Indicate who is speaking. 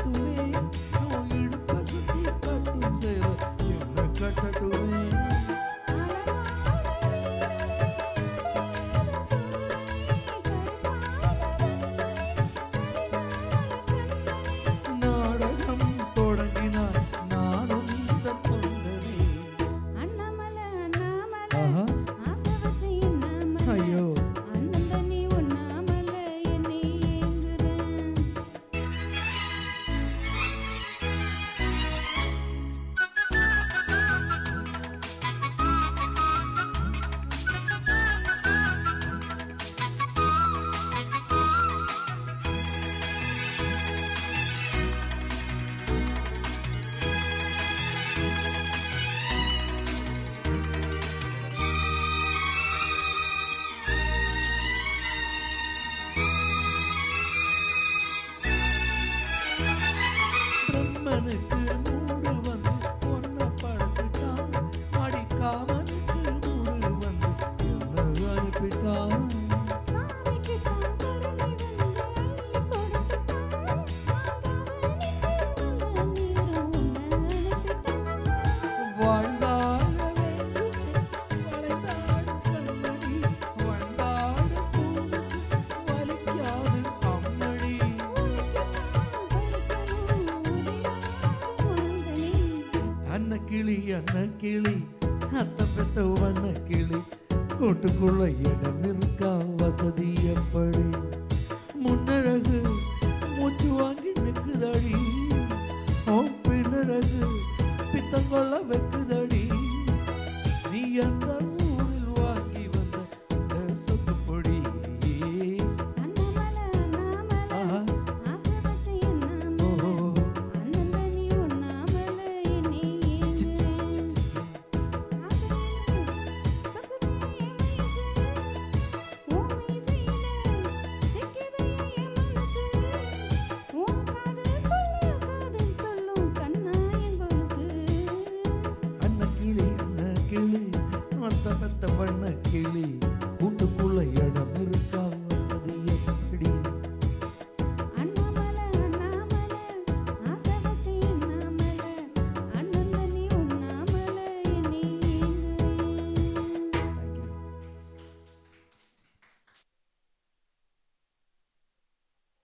Speaker 1: கட்டுவேன் உன் இடுப்ப சுத்தி கட்டும் சேலை என்ன கட்டட்டுவேன் நாடகம் தொடங்கினார் நானும் இந்த தொண்டனே ஆஹா. ஐயோ பிரம்மனுக்கு மூடு வந்து பொன்ன படுத்துட்டான் அடிக்காமனுக்கு மூடு வந்து என்ன அனுப்பிட்டான் வாழ்ந்தாட வளைந்தாடும் கண்மணி வந்தாட பூவுக்கு வலிக்காது அம்மணி அன்ன கிளி அத்த பெத்த வண்ண கிளி கூட்டுக்குள்ள இடம் இருக்கா வசதி எப்படி முன்னழகு மூச்சு வாங்கி நிற்குதடி பின்னழகு பித்தங்கொள்ள வைக்குதடி